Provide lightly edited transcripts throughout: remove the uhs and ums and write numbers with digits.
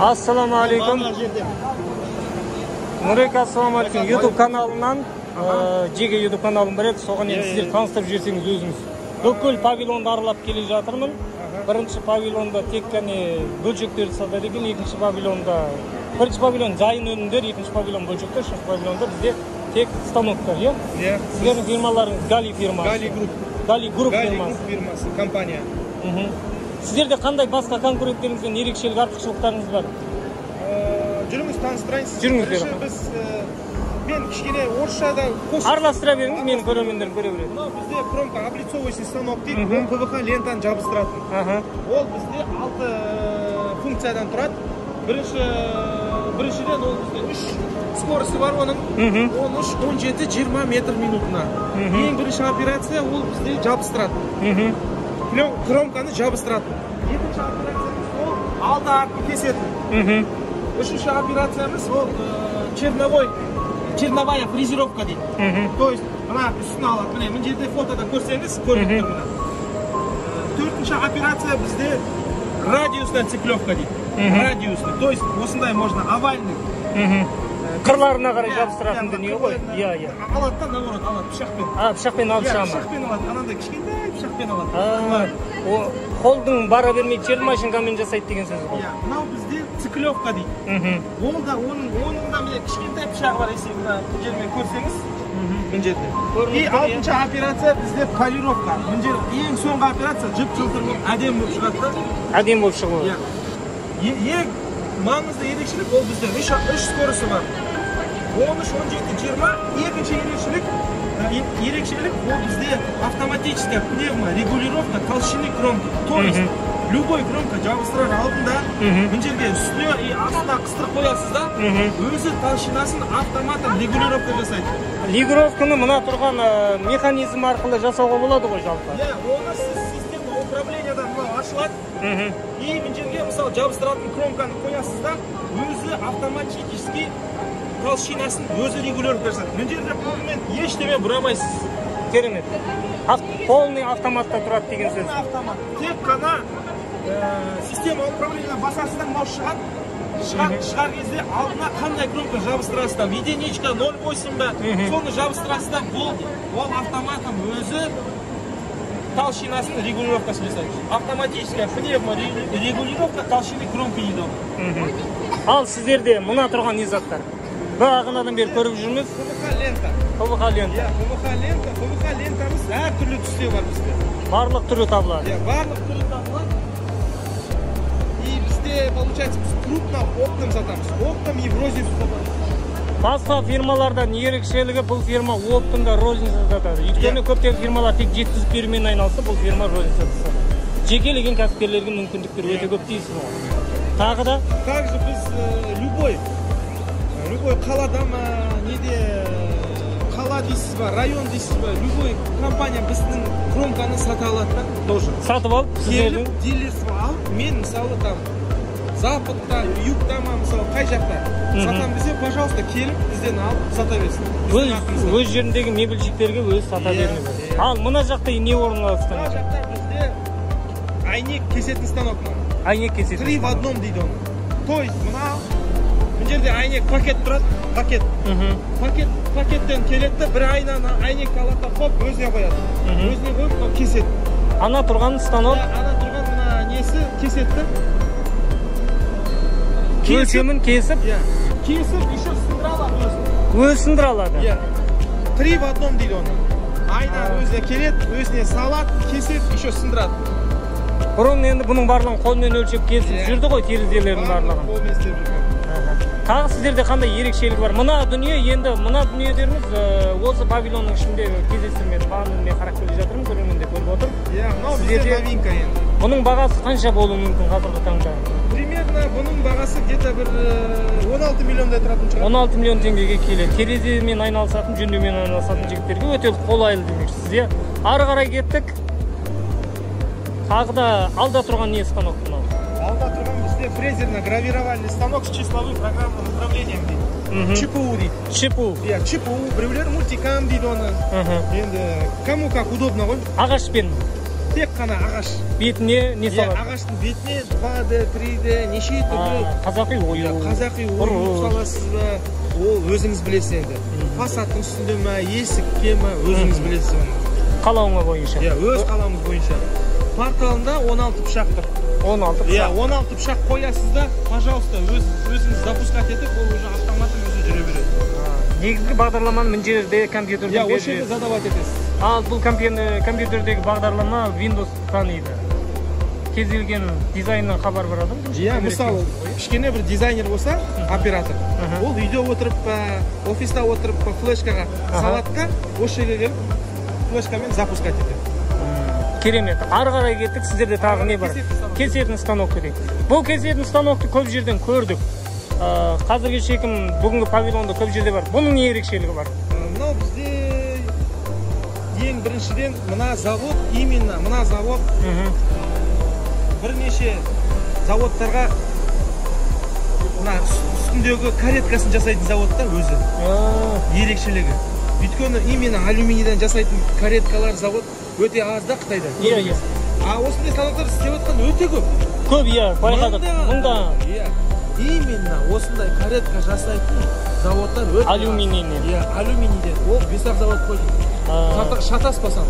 Assalamu alaikum. Nurek, assalamu alaikum. YouTube kanalından Jege YouTube kanalım var. Soğan енді sizler tanыстырып жіберсеңіз өзіңіз. Бүкіл павильонды аралап келе жатырмын. Бірінші павильонда тек қана бөлшектерді сатады екен, екінші павильонда бірінші павильон жайын өнімдер, екінші павильон бөлшектер, үшінші павильонда бізде тек станоктар, иә? Сіздердің фирмаларыңыз Gali фирмасы. Gali Group фирмасы, компания. Сіздерде қандай басқа конкуренттеріңізден ерекшелік артықшылықтарыңыз бар? Жүріңіз таныстырайын. Жүріңіздер. Мен кішкене орысшада араластыра беріңіз, менің көрермендерім көре береді. Бізде промка облицовочный станок дейді, ол ПВХ лентаны жабыстыратын. Ол бізде 6 функциядан тұрады. Біріншіден ол бізде 3 скорості бар оның. 13-17-20 метр минутына. Ең бірінші операция ол бізде жабыстырады. Кромканы жабыстырады. Екінші операциямыз ол алды артын кесетін. Үшінші операциямыз ол черновая фрезеровка дейді. То есть, мына үстін алады. Міне, мына жерде фотода көрсеңіз, көріп тұр мына. Төртінші операция бізде радиусная цеплевка дейді. Радиусный. То есть, осындай можно овальный. Қырларына қарай жабыстыратын дүние ғой. Иә. Алады да, наоборот, алады пышақпен. Пышақпен алып шыға ма? Пышақпен алады. Анандай кішкентай пышақпен алады. Қолдың бара бермей жер машинкамен жасайды деген сөз ғой. Мынау бізде циклевка дейді. Ол да оның да міне кішкентай пышағы бар, если мына жермен көрсеңіз, мына жерде. И 6-шы операция бізде полировка. Мына жер ең соңғы операция жып-жылтыр болып әдемі болып шығады да. Әдемі болып шығады. Ең маңызды ерекшелік ол бізде 3 скоросты бар. 13-17-20. Екінші ерекшелік ол бізде автоматическая пневморегулировка толщины кромки. То есть любой кромка жабыстырар алдында мына жерге үстіне и астына қыстырып қоясыз да, өзі толщинасын автоматтан регулировка жасайды. Регулировканы мына тұрған механизм арқылы жасауға болады ғой жалпы. Оны сіз система управлениядан ашылады. И мына жерге мысалы жабыстыратын кромканы қоясыз да, өзі автоматически толщинасын өзі регулировка жасайды. Мына жерде қолмен ештеме бұрамайсыз. Керемет. Полный автоматта тұрады деген сөз. Автомат. Тек қана система управления басасыдан мал шығар кезде алдына қандай кромка жабыстырасыз там, единичка, 0,8 ба, соны жабыстырасыз да, болды. Ол автоматом өзі толщинасын регулировкасын жасайды. Автоматическая пневморегулировка толщины кромки дейді. Ал сіздерде мына тұрған не заттар? Бағанадан бері көріп жүрміз. ПВХ лента. ПВХ лента. ПВХ лентамыз әртүрлі түсте бар бізде. Барлық түрі табылады. Барлық түрі табылады. И бізде, получается, біз крупно оптом сатамыз. Оптом и в розницу сатамыз. Басқа фирмалардан ерекшелігі бұл фирма оптымда розница сатады. Өйткені көптеген фирмалар тек жеткізіп берумен айналысса, бұл фирма розница сатады. Жекелеген кәсіпкерлерге мүмкіндіктер өте көп дейсіз ғой. Тағы да? Также біз любой қалада ма, неде қала дейсіз ба, район дейсіз ба, любой компания біздің кромканы сата алады да, тоже. Сатып алып, келіп, дилерство алып, мен мысалы там Западта, Югта ма, мысалы қай жақта сатам десе, пожалуйста, келіп, бізден алып, сата берсін. Өз жеріндегі мебельшіктерге өз сата беріңіз. Ал мына жақта не орналасқан? Мына жақта бізде айнек кесетін станок. Айнек кесетін. 3 в 1 дейді оны. То есть, мына жерде айнек пакет тұрады, пакеттен келетті, бір айнаны айнекті алады, хоп, өзіне қояды. Өзіне қойып, кеседі. Ана тұрған станок? Ана тұрған мына несі кесетті. Өлшемін кесіп? Кесіп, еще сындыра алады өзі. Өзі сындыра алады? 3 в 1 дейді оны. Айна өзіне келеді, өзіне салады, кеседі, еще сындырады. Бұрын енді бұның барлығын қолмен өлшеп кесіп жүрді ғой, терезелердің барлығын. Тағы сіздерде қандай ерекшелік бар? Мына дүние деріміз осы павильонның ішінде кездестірмеді. Бағанымен қарап келе жатырмыз, көрерменде көріп отыр. Мынау бізде новинка енді. Бұның бағасы қанша болуы мүмкін қазіргі таңда? Примерно бұның бағасы где-то бір 16 миллиондай тұратын шығар. 16 миллион теңгеге келеді. Тереземен айналысатын, жөндеумен айналысатын жігіттерге өте қолайлы демекшісіз, иә? Ары қарай кеттік. Тағы да алда тұрған не станок мынау? Алда тұрған бізде фрезерно-гравировальный станок с числовым программным управлением дейді. ЧПУ дейді. ЧПУ. ЧПУ, біреулер мультикам дейді оны. Енді кому как удобно ғой. Ағашпен. тек қана ағаш. Бетіне не салады? Ағаштың бетіне 2D, 3D, неше түрлі қазақи ою. Қазақи ою саласыз ба? Ол өзіңіз білесіз енді. Фасадтың үстінде ме, есікке ме, өзіңіз білесіз оны. Қалауыңа бойынша. Өз қалауыңыз бойынша. Порталында 16 пышақ тұр. 16 пышақ. 16 пышақ қоясыз да, пожалуйста, өзіңіз запускать етіп, ол уже автоматын өзі жүре береді. Негізгі бағдарламаны мына жерде компьютерде осы жерде задавать етесіз. Ал бұл компьютердегі бағдарлама Windows таниды. Кез келген дизайннан хабар бар адам. Мысалы, кішкене бір дизайнер болса, оператор, ол үйде отырып па, офиста отырып па, флешкаға салатқа, осы жерге келіп, флешкамен запускать етеді. Керемет. Ары қарай кеттік, сіздерде тағы не бар? Кесетін станокты дейік. Бұл кесетін станокты көп жерден көрдік. Қазіргі шекім бүгінгі павильонда көп жерде бар. Бұның не ерекшелігі бар? Мынау бізде ең біріншіден мына завод, именно мына завод бірнеше заводтарға мына үстіндегі кареткасын жасайтын заводта өзі. Ерекшелігі. Өйткені именно алюминийден жасайтын кареткалар завод өте аз да Қытайда. Иә. Осындай талаптар істеп отқан өте көп. Көп, иә, байқадық. Мұнда именно осындай каретка жасайтын заводтар өте алюминийден. Иә, алюминийден. Ол бесақ завод қойды. Шатаспасам.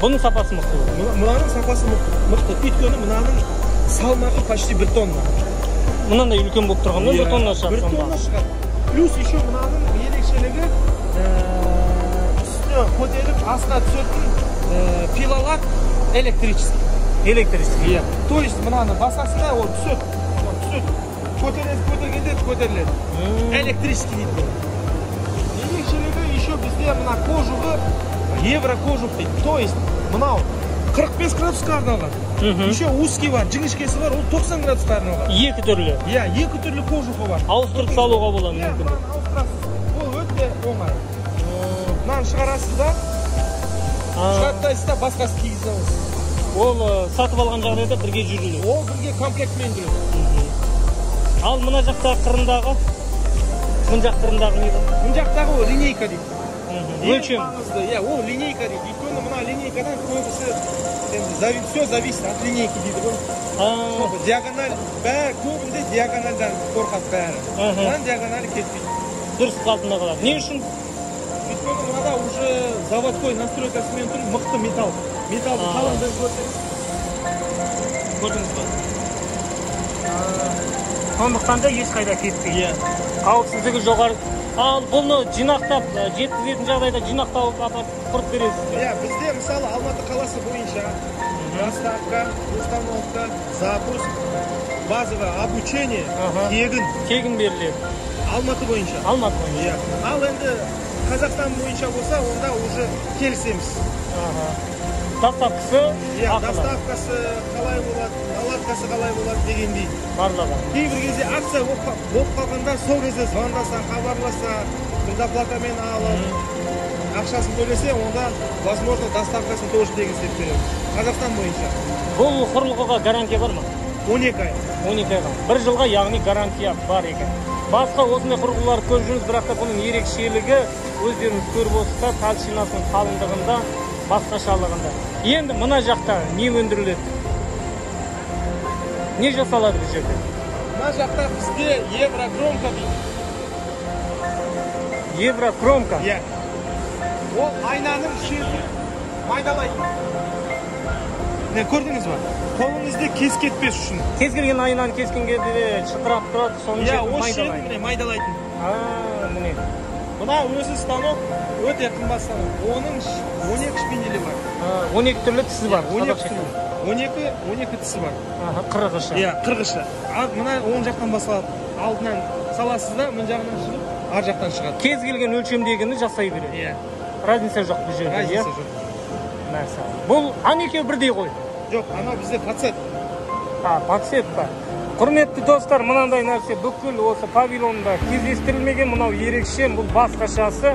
Бұның сапасы мықты. Мынаның сапасы мықты. Өйткені мынаның салмағы почти 1 тонна. Мынандай үлкен болып тұрғанда 1 тонна шығады. 1 тонна шығады. Плюс еще мынаның ерекшелігі үстіне көтеріп астына түсетін пилалар электрический. Электрический. Иә. То есть мынаны басасында ол түседі. Көтергенде көтеріледі. Электрический дейді. Ерекшелігі еще бізде мына кожуғы еврокожух дейді. То есть мынау 45 градусқа арналған. Еще узкий бар, жіңішкесі бар, ол 90 градусқа арналған. Екі түрлі. Иә, екі түрлі кожухы бар. Ауыстырып салуға болады мүмкін. Ол өте оңай. Мынаны шығарасыз да, шығарттайсыз да, басқасы кигізіп аласыз. Ол сатып алған жағдайда бірге жүріледі. Ол бірге комплектмен жүреді. Ал мына жақта қырындағы? Мына жақ қырындағы не бар? Мына жақтағы ол линейка дейді. Өлшем. Иә, ол линейка дейді. Өйткені мына линейкадан көбісі все зависит от линейки дейді ғой. Диагональ, бәрі көбінде диагональдан қорқады бәрі. Мынаның диагоналі кетпейді. Дұрыс қалпына қалады. Не үшін? Өйткені мынада уже заводской настройкасымен тұр, мықты металл. Металлды қалыңдығын көрсеңіз. Көрдіңіз ба? Сондықтан да ешқайда кетпейді. Қауіпсіздігі жоғары. Ал бұны жинақтап, жеткізетін жағдайда жинақтап құрып бересіз. Иә, бізде мысалы Алматы қаласы бойынша доставка, установка, запуск, базовое обучение тегін беріледі. Алматы бойынша. Алматы бойынша. Ал енді Қазақстан бойынша болса, онда уже келісеміз. Доставкасы ақылы. Доставкасы қалай болады, наладкасы қалай болады дегендей. Барлығы. Кейбір кезде акция болып қалғанда, сол кезде звондаса, хабарласа, предоплатамен алып, ақшасын төлесе, онда, возможно, доставкасын тоже тегін істеп береміз. Қазақстан бойынша. Бұл құрылғыға гарантия бар ма? 12 ай. 12 айға. 1 жылға, яғни гарантия бар екен. Басқа осындай құрылғылар көп жүрміз, бірақ та бұның ерекшелігі өздеріңіз көріп отырсыздар, толщинасының қалыңдығында, басқашалығында. Енді мына жақта не өндіріледі? Не жасалады бұл жерде? Мына жақта бізде еврокромка дейді. Еврокромка? Иә. Ол айнаның шетін майдалайды. Көрдіңіз ба? Қолыңызды кес кетпес үшін. Кез келген айнаны кескен кезде шытырап тұрады, соның шетін майдалайды. Иә, осы майдалайтын. Міне. Мына өзі станок өте қымбат станок. Оның 12 шпинделі бар. 12 түрлі тісі бар. 12 тісі бар. Қырғышы. Иә, қырғышы. Мына оң жақтан басалады. Алдынан саласыз да, мына жағынан шығып, ар жақтан шығады. Кез келген өлшемдегіні жасай береді. Иә. Разница жоқ бұл жерде. Разница жоқ. Бұл екеуі бірдей ғой? Жоқ, анау бізде пацет. Пацет па. Құрметті достар, мынандай нәрсе бүкіл осы павильонда кездестірілмеген, мынау ерекше, бұл басқашасы.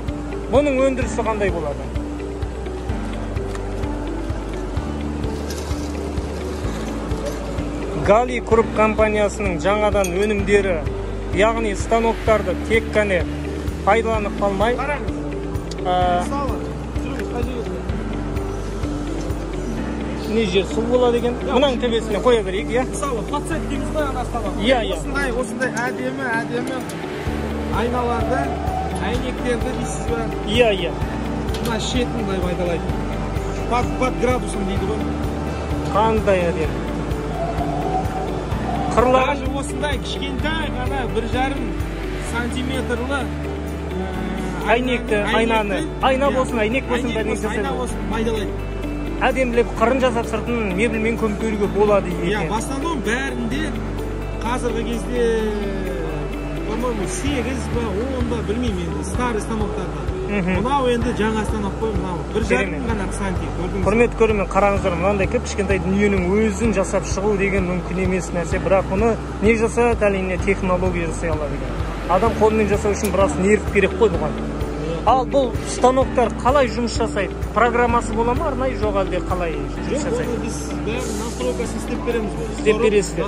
Бұның өндірісі қандай болады? Гали Круп компаниясының жаңадан өнімдері, яғни станоктарды тек қана пайдаланып қалмай, қараңыз. Мысалы, жүріңіз, қай жерге. не жер су болады екен. Мынаның төбесіне қоя берейік, иә? Мысалы, подсет дейміз ғой ана станок. Иә, иә. Осындай әдемі айналарды, әйнектерді дейсіз бе? Иә, иә. Мына шетін былай пайдалайды. Под градусом дейді ғой. Қандай әдемі. Қырлары Даже осындай кішкентай ғана 1,5 сантиметрлі әйнекті, айна болсын, әйнек болсын, бәрін жасайды. Айна болсын, пайдалайды. Әдемілеп қырын жасап сыртын мебельмен көмкеруге болады екен. Иә, в основном бәрінде қазіргі кезде, по-моему, 8 ба, 10 ба, білмеймін енді, старый станоктарда. Мынау енді жаңа станок қой, мынау 1,5 ғана сантик, көрдіңіз. Құрметті көрермен, қараңыздар, мынандай кішкентай дүниенің өзін жасап шығу деген мүмкін емес нәрсе, бірақ мұны не жасайды, әрине технология жасай алады екен. Адам қолымен жасау үшін біраз нерв керек қой бұған. Ал бұл станоктар қалай жұмыс жасайды? Программасы бола ма, арнайы жоқ әлде қалай жұмыс жасайды? Біз бәрін настройкасын істеп береміз ғой. Істеп бересіздер.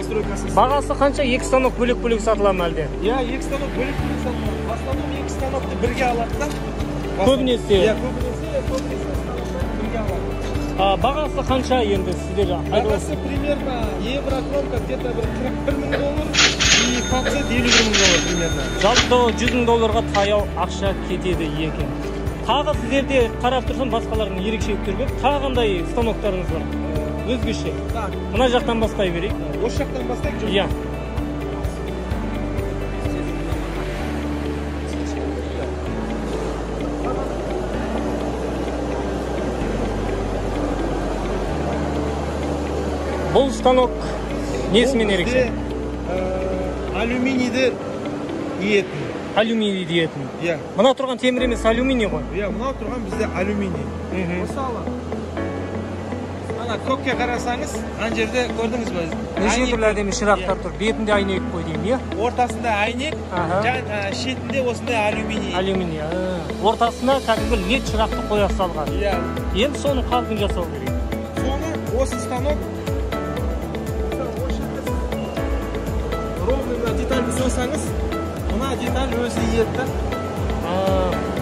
Бағасы қанша? 2 станок бөлек-бөлек сатыла ма әлде? Иә, 2 станок бөлек-бөлек сатылады. В основном 2 станокты бірге алады да. Көбінесе. Иә, көбінесе бірге алады. Бағасы қанша енді сіздер? Бағасы примерно еврокромка где-то $41,000 и подсет $51,000 примерно. Жалпы $100,000-ға таяу ақша кетеді екен. Тағы сіздерде қарап тұрсам басқалардың ерекшеліктері көп. Тағы қандай станоктарыңыз бар? Өзгеше. Мына жақтан бастай берейік. Осы жақтан бастайық жоқ? Иә. Бұл станок несімен ерекше? Алюминийді иетін. Алюминий диетін. Иә. Мына тұрған темір емес алюминий ғой? Иә, мына тұрған бізде алюминий. Мысалы, ана көкке қарасаңыз, ана жерде көрдіңіз бе? Неше түрлі әдемі шырақтар тұр. Бетінде әйнек қой деймін, иә? Ортасында әйнек, шетінде осындай алюминий. Алюминий. Ортасына кәдімгі лед шырақты қоя салған. Иә. Енді соның қалпын жасау керек. Соны осы станок ровно детальді сойсаңыз, мына деталь өзі иеді.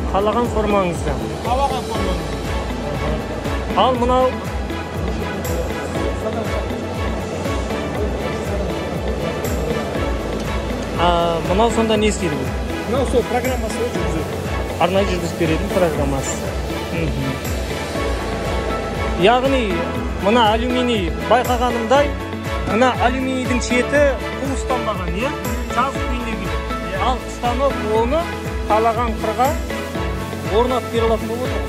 Қалаған формаңызда. Қалаған формаңызда. Ал мынау мынау сонда не істейді бұл? Мынау сол программасы өте жүргізеді. Арнайы жүргізіп беретін программасы. Яғни мына алюминий байқағанымдай, мына алюминийдің шеті қуыстанбаған, иә? Жазып бейнеге. Ал станок оны қалаған қырға орнатып бере алатын болып отыр.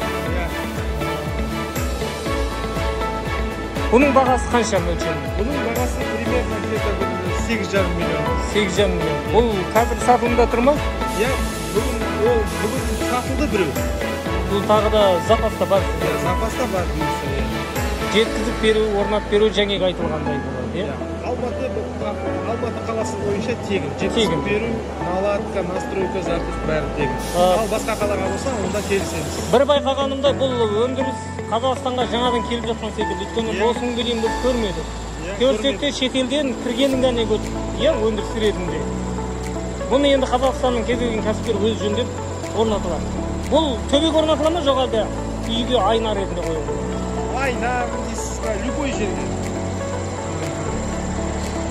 Бұның бағасы қанша мөлшері? Бұның бағасы примерно где-то $8,5 миллион. 8,5 миллион. Бұл қазір сатылымда тұр ма? Иә, бүгін сатылды біреу. Бұл тағы да запаста бар. Запаста бар дейсі. Жеткізіп беру, орнатып беру жаңа айтылғандай болады, иә? Алматы қаласы бойынша тегін. Жеткізіп беру, наладка, настройка, запуск бәрі тегін. Ал басқа қалаға болса, онда келісеміз. Бір байқағанымда бұл өндіріс Қазақстанға жаңадан келіп жатқан секілді. Өйткені болсын келейін деп көрмеді. Көрсек те шетелден кіргенін ғана көрдік, иә, өндіріс ретінде. Бұны енді Қазақстанның кез келген кәсіпкер өз жөндеп орнатылады. Бұл төбеге орнатыла ма, жоқ әлде үйге айна ретінде қойылады? Айна, дейсіз ба, любой жерге.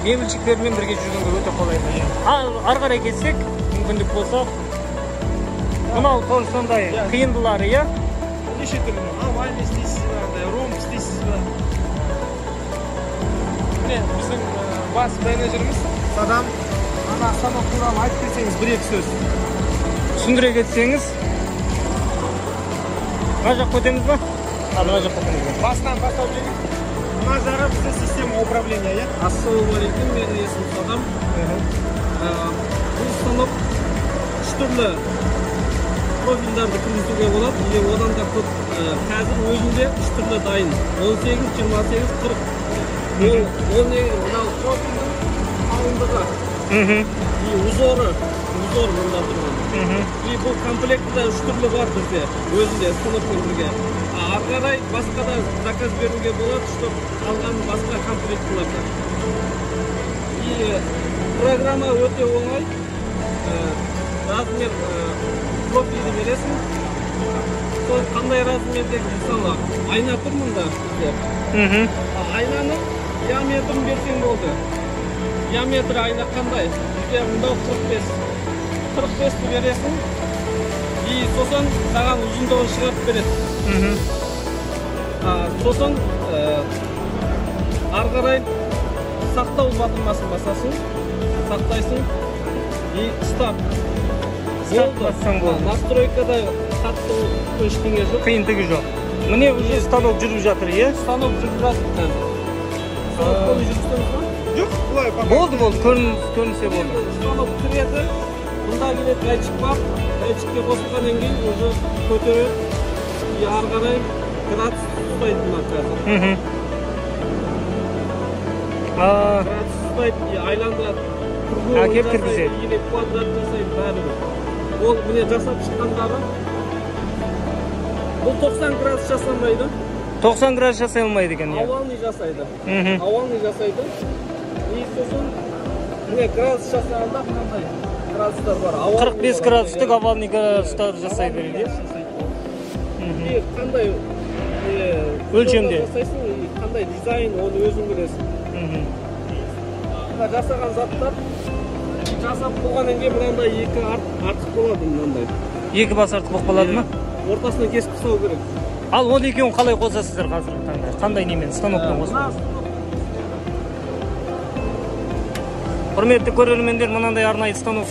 Мебельшіктермен бірге жүргенге өте қолайлы. Ал ары қарай кетсек, мүмкіндік болса, мынау тоже сондай қиындылары, иә? Неше түрлі, овальный істейсіз ба, ромб істейсіз ба. Біздің бас менеджеріміз Садам, ана станок туралы айтып берсеңіз бір-екі сөз. Түсіндіре кетсеңіз. Мына жақ көтеміз ба? Мына жақ көтеміз ба? Басынан бастау керек. Мына жағы бізде система управления, иә? Ассалаумағалейкум, менің есімім Садам. Бұл станок үш түрлі профильдарды кіргізуге болады. Одан да көп қазір өзінде үш түрлі дайын. 18, 28, 40. Ол мынау профильдің қалыңдығы. Узор мында тұрған. Бұл комплектіде үш түрлі бар бізде, өзінде станокпен бірге. Ары қарай басқа да заказ беруге болады, чтобы алған басқа комплектілерді. Программа өте оңай. Размер профильді бересің, сол қандай размердегі мысалы айна тұр мұнда бізде. Айнаның диаметрін берсең болды. Диаметрі айна қандай? Бізде мұнда 45-ті бересің. И сосын саған ұзындығын шығарып береді. Сосын ары қарай сақтау батырмасын басасың, сақтайсың и старт. Болды. Настройкада қатты ештеңе жоқ. Қиындығы жоқ. Міне уже станок жүріп жатыр, е? Станок жүріп жатыр қазір. Станок қолы жүріп істеміз ба? Жоқ, бұлай Болды, көрінсе болды. Станок кіреді, мұнда келеді датчик бар. Датчикке қосылғаннан кейін уже көтереді. И ары қарай градус ұстайды мына қазір. Градус ұстайды, айландырады. Әкеп кіргізеді. Или квадрат жасайды бәрібір. Ол міне жасап шыққандары. Бұл 90 градус жасамайды. 90 градус жасай алмайды екен, е? Овалный жасайды. Овалный жасайды. И сосын міне градус жасағанда мынандай градустар бар. 45 градустық овалный градустар жасай береді. И қандай өлшемде жасайсың, қандай дизайн, оны өзің білесің. Жасаған заттар жасап болғаннан кейін мынандай екі артық болады мынандай. Екі бас артық болып қалады ма? Ортасынан кесіп тастау керек. Ал ол екеуін қалай қосасыздар қазіргі таңда? Қандай немен? Станокпен қосасыз? Құрметті көрермендер, мынандай арнайы станок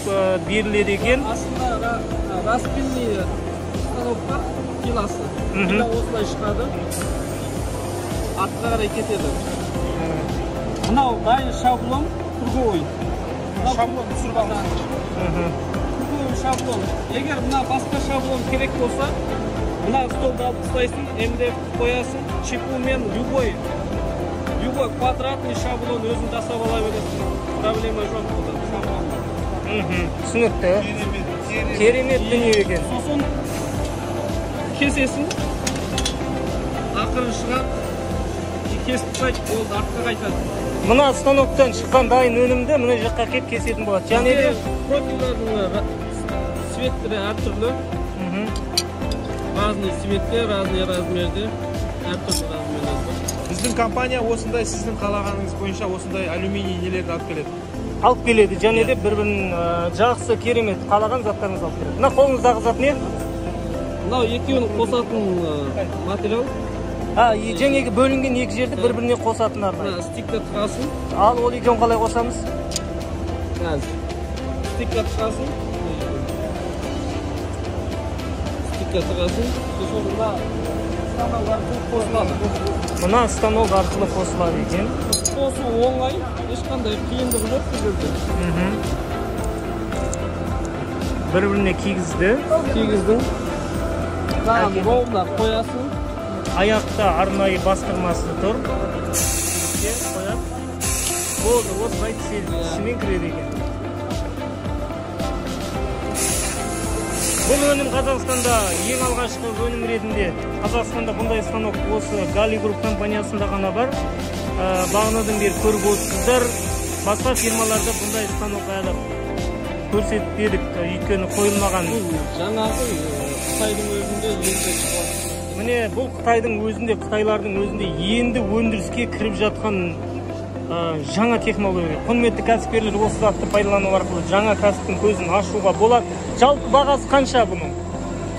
беріледі екен. Астында распильный станоктар пиласы. Пила осылай шығады. Артқа қарай кетеді. Мынау дайын шаблон, круговой. шаблон түсіріп алған. Круговой шаблон. Егер мына басқа шаблон керек болса, мына столды алып тастайсың, емдеп қоясың, чипумен любой квадратный шаблон өзін жасап ала бересің. Проблема жоқ burada. Түсінікті. Керемет дүние екен. Сосын кесесің, ақырын шығады, кесіп тастайды, болды, артқа қайтады. Мына станоктан шыққан дайын өнімді мына жаққа кеп кесетін болады. Және де профильдердің цветтері әртүрлі. Разный цветте, разный размерде, әртүрлі размерлерде. Біздің компания осындай сіздің қалағаныңыз бойынша осындай алюминий нелерді алып келеді. Алып келеді, және де бір-бірін жақсы, керемет қалаған заттарыңыз алып келеді. Мына қолыңыздағы зат не? Мынау екеуін қосатын материал. Жаңағы бөлінген екі жерді бір-біріне қосатын арнайы. Стикка тығасың. Ал ол екеуін қалай қосамыз? Стикка тығасың. Стикка тығасың. Сосын мына станок арқылы қосылады. Мына станок арқылы қосылады екен. Қосу оңай, ешқандай қиындығы жоқ бұл жерде. Бір-біріне кигіздің. Маған ровно қоясың. Аяқта арнайы бастырмасы тұр. Болды, осылай тісімен кіреді екен. Бұл өнім Қазақстанда ең алғашқы өнім ретінде. Қазақстанда бұндай станок осы Гали Груп компаниясында ғана бар. Бағанадан бері көріп отырсыздар. Басқа фирмаларда бұндай станок айлап көрсетпедік, өйткені қойылмаған. Жаңағы Қытайдың өзінде енді шығады. Міне бұл Қытайдың өзінде, Қытайлардың өзінде енді өндіріске кіріп жатқан жаңа технология. Құрметті кәсіпкерлер осы затты пайдалану арқылы жаңа кәсіптің көзін ашуға болады. Жалпы бағасы қанша бұның?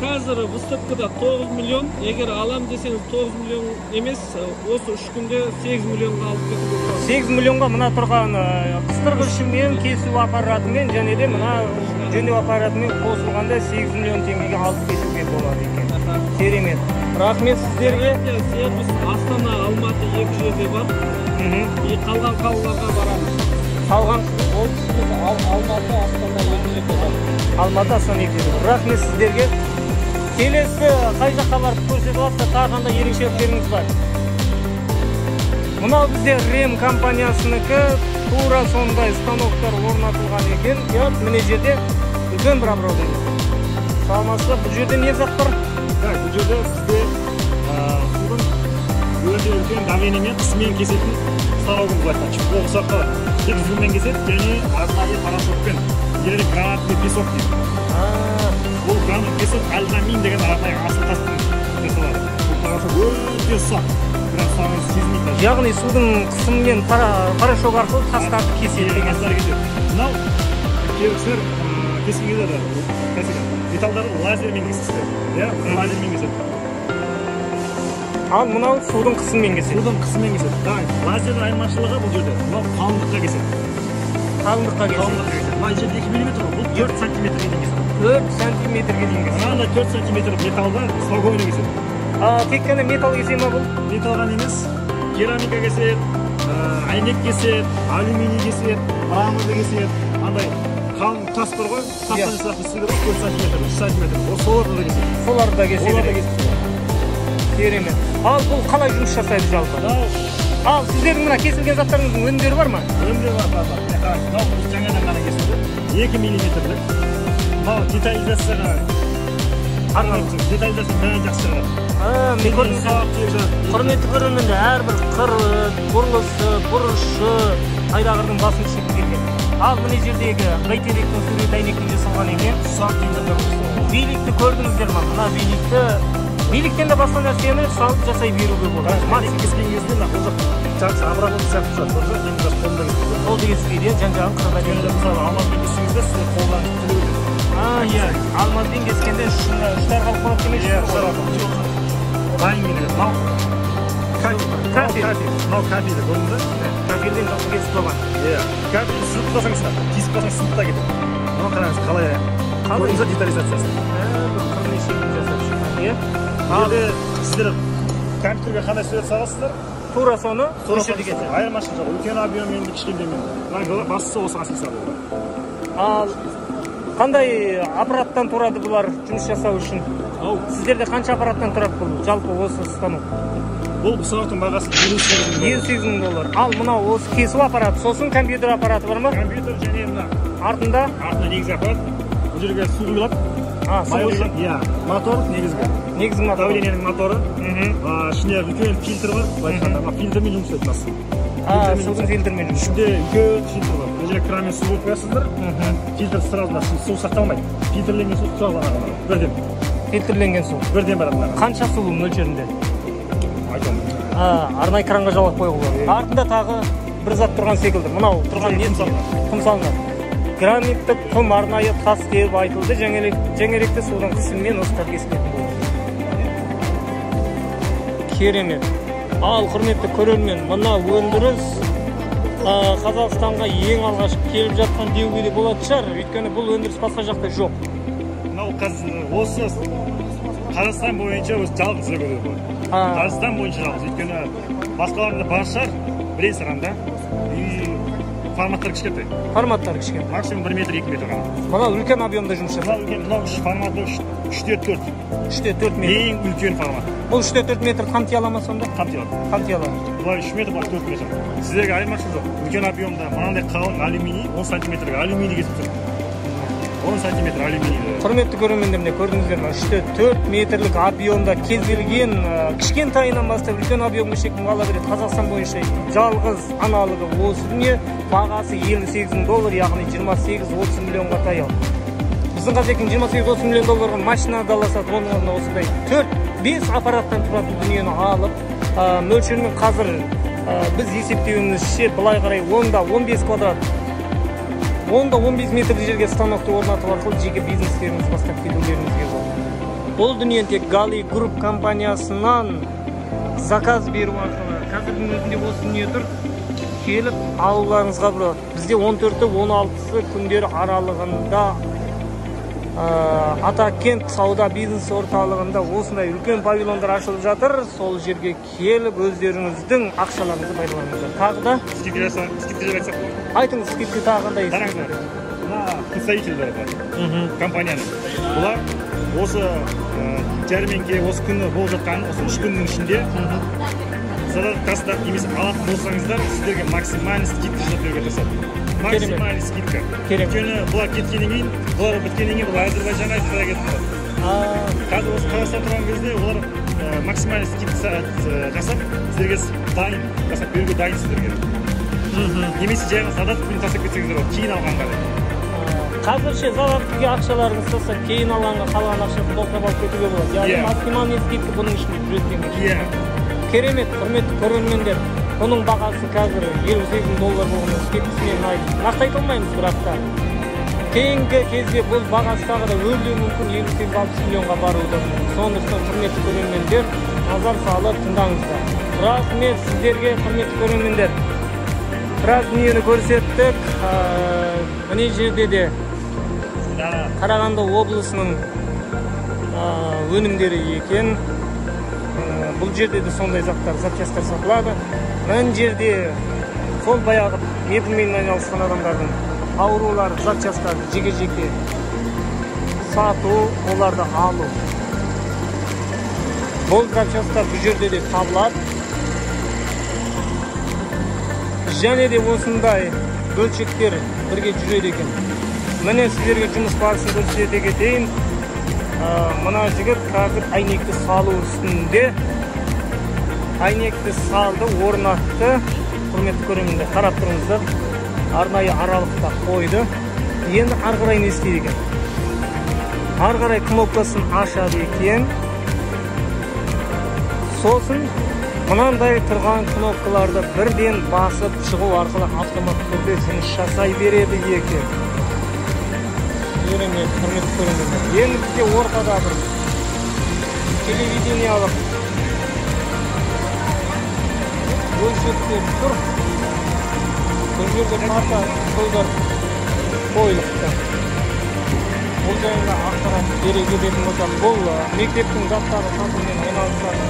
Қазір выставкада 9 миллион. Егер алам десеңіз 9 миллион емес, осы 3 күнде 8 миллионға алып кетуге болады. 8 миллионға мына тұрған қыстырғышымен, кесу аппаратымен және де мына жөндеу аппаратымен қосылғанда 8 миллион теңгеге алып кетуге болады екен. Керемет. Рахмет сіздерге. Сервис Астана, Алматы екі жерде бар. И қалған қалаларға барамыз. Қалған Алматы, Астана екі жерде бар. Алматы, Астана екі жерде бар. Рахмет сіздерге. Келесі қай жаққа барып көрсетіп алса, тағы қандай ерекшеліктеріңіз бар? Мынау бізде Рем компаниясынікі, тура сондай станоктар орнатылған екен. Міне жерде үлкен бір оборудование. Саламатсыздар, бұл жерде не зат бар? Бұл жерде сізде судың өте үлкен давлениемен қысымен кесетін станогымыз бар. Бұл ұсаққа тек жүзумен кеседі, және арнайы порошокпен, және гранатный песок дейді. Бұл қаны кесіп альдамин деген арнайы асыл тастан жасалады. Бұл қағазы өте ұсақ, бірақ сағыз сезілмейді. Яғни судың қысымымен порошок арқылы тастарды кеседі деген. Тастар кетеді. Мынау кейбіреулер кескен кезде металдарды лазермен кеседі. Иә, лазермен кеседі. Ал мынау судың қысымымен кеседі. Судың қысымымен кеседі. Лазердің айырмашылығы бұл жерде. Мынау қалыңдыққа кеседі. Қалыңдыққа кеседі. Мына жерде 2 мм, бұл 4 сантиметрге дейін кеседі. 4 сантиметрге дейін кеседі. Мынандай 4 сантиметр металды спокойно кеседі. Тек қана металл кесе ма бұл? Металған емес, керамика кеседі, әйнек кеседі, алюминий кеседі, мраморды кеседі. Андай қалың тас бар ғой, тастан жасап істейді ғой, 4 сантиметр, 3 сантиметр. Соларды да кеседі. Соларды да кеседі. Керемет. Ал бұл қалай жұмыс жасайды жалпы? Ал сіздердің мына кесілген заттарыңыздың өнімдері бар ма? Өнімдері бар. Мынау біз жаңадан ғана кесілді. 2 миллиметрлік. Мынау детализацияға арналған. Детализация бәрі жақсы шығады. Құрметті көрермендер, әрбір қыры, бұрылысы, бұрышы қайдағырдың басын шешіп келген. Ал мына жердегі бәйтеректің суреті әйнектен жасалған екен. Ұсақ түйіндерді. Билікті көрдіңіздер ме? Мына биліктен де басқа нәрсені салып жасай беруге болады. Мәлік кескен кезде мына қожақ жақсы абырақты сияқты шығады. Қожақ енді жас қолында кеседі. Қолды кескейді, жан-жағын қырға Енді мысалы алмазбен кескенде сіз қолдан тілі өтеді. Иә, алмазбен кескенде үштар қалып қалып демейсіз? Иә, үштар қалып. Дайын келеді. Мынау кафель. Мынау кафель көрдіңіз? Кафельден жалпы кесіп қойған. Иә. Кафель сызып тастаңыз, кесіп тастаңыз сынып та кетеді. Мынау қараңыз қалай көрдіңіз детализациясын. Бір қырын есебін жасап шыққан, иә? Енді сіздер компьютерге қандай сурет саласыздар? Тура соны өшірді кетеді. Айырмашылық жоқ. Үлкен объеммен, кішкентемен. Бастысы осыған сыйсады. Ал қандай аппараттан тұрады бұлар жұмыс жасау үшін? Сіздерде қанша аппараттан тұрады бұл жалпы осы станок? Бұл станоктың бағасы $58,000. Ал мынау осы кесу аппараты, сосын компьютер аппараты бар ма? Компьютер және мына артында негізгі аппарат. Бұл жерге су құйылады. Иә, мотор негізгі мотор. Давлениенің моторы. Ішінде үлкен фильтр бар. Былай айтқанда, фильтрмен жұмыс етеді. Судың фильтрмен жұмыс. Ішінде үлкен фильтр бар. Бұл жерге кранмен су құйып қоясыздар. Фильтр сразу су сақталмайды. Фильтрленген су сұралған бірден. Фильтрленген су. Бірден барады. Қанша су мөлшерінде? Айтамын. Арнайы кранға жалап қойғылар. Артында тағы бір зат тұрған секілді. Мынау тұрған не құм салынады. Граниттік құм арнайы тас деп айтылды. Жәңеректі судың қысымымен ыстап кесілетін болды. Керемет. Ал құрметті көрермен, мына өндіріс Қазақстанға ең алғаш келіп жатқан деуге де болатын шығар. Өйткені бұл өндіріс басқа жақта жоқ. Мынау осы Қазақстан бойынша осы жалғыз өндіріс. Қазақстан бойынша жалғыз. Өйткені басқаларында бар шығар, білесің да. Форматтар кішкентай. Форматтар кішкентай. Максимум 1 метр, 2 метр ғана. Мына үлкен объемда жұмыс жасайды. Мынау форматы 3/4. 3/4 метр. Ең үлкен формат. Бұл 3/4 метр қамти ала ма сонда? Қамти алады. Қамти алады. Бұлар 3 метр, бұлар 4 метр. Сіздерге айырмашылық жоқ. Үлкен объемда мынандай қалың алюминий 10 сантиметрге алюминий кесіп тұр. 10 сантиметр алюминий. Құрметті көрермендер, көрдіңіздер ме? 3/4 метрлік объемда кезбелген кішкентайынан бастап үлкен объемға шектен ала береді. Қазақстан бойынша жалғыз аналығы осы дүние, бағасы $58,000, яғни 28-30 миллионға таяу. Біздің қазақтың 28-30 миллион долларға машина даласады, оның орнына осындай 4-5 аппараттан тұратын дүниені алып, мөлшермен қазір біз есептеуімізше былай қарай 10-15 квадрат 10-15 метр жерге станокты орнату арқылы жеке бизнестеріңіз бастап кетулеріңізге болады. Бұл дүниені тек Gali Group компаниясынан заказ беру арқылы қазірдің өзінде осы дүние тұр. Келіп алуларыңызға болады. Бізде 14-16 күндері аралығында Атакент сауда бизнес орталығында осындай үлкен павильондар ашылып жатыр. Сол жерге келіп өздеріңіздің ақшаларыңызды пайдаланыңыздар. Тағы да скидка жасап. Айтыңыз, скидка тағы қандай? Қараңыздар. Мына представительдер бар. Компанияның. Бұлар осы жәрмеңке осы күні болып жатқан осы 3 күннің ішінде задат кассадан немесе алатын болсаңыздар, сіздерге максимальный скидка жасап беруге тырысады. Максимальный скидка. Өйткені бұлар кеткеннен кейін, бұлар біткеннен кейін бұлар Әзербайжанға экспортқа кетіп қалады. Қазір осы Қазақстан тұрған кезде олар максимальный скидка жасап, сіздерге дайын жасап беруге дайын сіздерге. Немесе жаңа задат күн тастап кетсеңіздер болады, кейін алғанға. Қазірше заводтегі ақшаларыңыз болса, кейін алғанға қалған ақшасын тоқтап алып кетуге болады. Яғни максималный скидка бұның ішінде жүретін. Керемет, құрметті көрермендер. Бұның бағасы қазір $58,000 болғанын скидкасымен нақты айта алмаймыз, бірақ та кейінгі кезде бұл бағасы тағы да өрлеуі мүмкін, 58-60 миллионға баруы. Сондықтан құрметті көрермендер, назар салып тыңдаңыздар. Рахмет сіздерге, құрметті көрермендер. Біраз дүниені көрсеттік. Міне жерде де Қарағанды облысының өнімдері екен. Бұл жерде де сондай запчастар сатылады. Мына жерде сол баяғы мебельмен айналысқан адамдардың аурулар, запчастарды жеке-жеке сату, оларды алу. Бұл запчастар бұл жерде де табылады. Және де осындай бөлшектер бірге жүреді екен. Міне сіздерге жұмыс барысын көрсете кетейін. Мына жігіт қазір әйнекті салу үстінде. Әйнекті салды, орнатты. Құрметті көрермендер, қарап тұрыңыздар. Арнайы аралықта қойды. Енді ары қарай не істейді екен? Ары қарай кнопкасын ашады екен. Сосын мынандай тұрған кнопкаларды бірден басып шығу арқылы автомат түрде жұмыс жасай береді екен. Керемет, құрметті көрермендер. Енді бізде ортада бір телевидениялық бөлшектер тұр. Бұл жерде карта столдар қойылыпты. Бұл жайында ақпарат бере кететін болсақ, бұл мектептің заттары сатумен айналысатын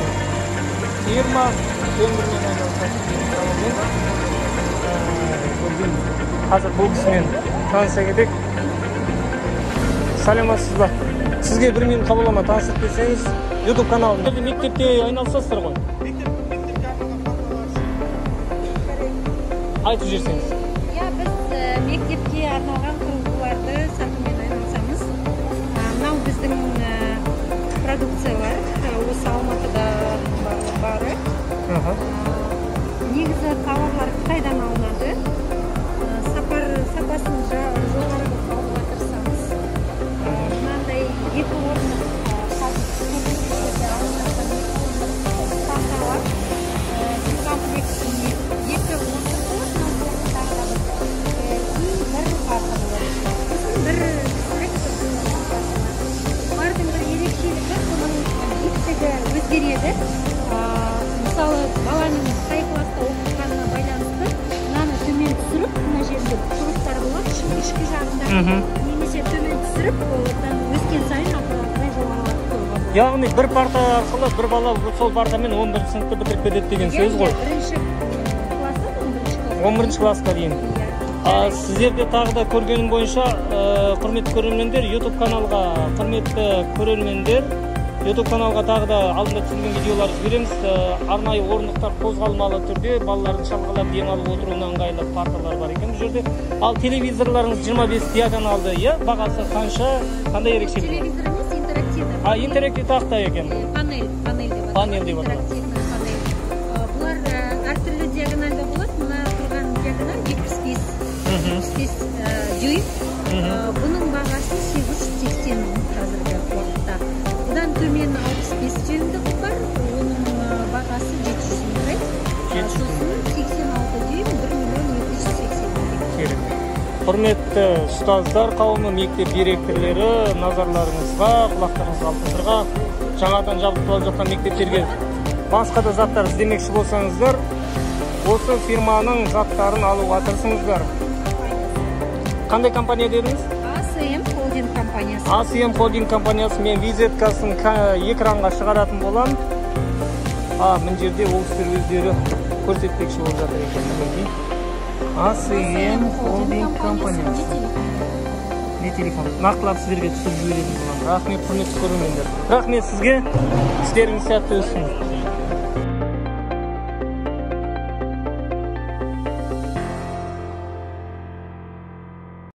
фирма, өндірмен айналысатын фирма. Қазір бұл кісімен таныса кетейік. Саламатсыз ба? Сізге бір минут қабылдама танысып берсеңіз, YouTube каналында. Мектепте айналысасыздар ғой? Айтып жүрсеңіз. Біз мектепке арналған құрылғыларды сатумен айналысамыз. Мынау біздің продукциялар, осы Алматыда бары. Негізі тауарлар Қытайдан алынады. Сапасын жоғары қылуға тырысамыз. Мынандай екі орындық тақталар. Комплектіне екі орындық олардың бір ерекшелігі, оның биіктігі өзгереді. Мысалы, баланың қай класста оқығанына байланысты, мынаны төмен түсіріп, мына жерде құрықтар болады, ішкі жағында, немесе төмен түсіріп, одан өскен сайын ақылаттай жоғарылатып қоюға болады. Яғни бір парта арқылы бір бала сол партамен 11 сыныпты бітіріп кетеді деген сөз ғой. Бірінші классы, 11 классқа дейін. Сіздерде тағы да көргенім бойынша, құрметті көрермендер, YouTube каналға тағы да алдында түсірген видеолар жібереміз. Арнайы орындықтар қозғалмалы түрде балалардың шалғалап дем алып отыруына ыңғайлы парталар бар екен бұл жерде. Ал телевизорларыңыз 25 диагоналды, бағасы қанша, қандай ерекшелігі? Телевизор емес, интерактивді. Интерактив тақта екен. Панель деп аталады. Бұлар әртүрлі диагональда болады. Мына тұрған диагональ 75 дюйм. Бұның бағасы 880 қазіргі уақытта. Бұдан төмен 65 дюймдік бар. Оның бағасы 700 мыңдай. Сосын 86 дюйм 1.280.000. Құрметті ұстаздар қауымы, мектеп директорлері, назарларыңызға, құлақтарыңызға алтынсырға, жаңадан жабдықталып жатқан мектептерге басқа да заттар іздемекші болсаңыздар, осы фирманың заттарын алуға тырысыңыздар. Қандай компания дедіңіз? ACM Holding компаниясы. ACM Holding компаниясы. Мен визиткасын экранға шығаратын болам. Мына жерде ол кісілер өздері көрсетпекші болып жатыр екен. ACM Holding компаниясы. Не телефон? Нақтылап сіздерге түсіріп жіберетін болам. Рахмет, құрметті көрермендер. Рахмет сізге. Істеріңіз сәтті өтсін.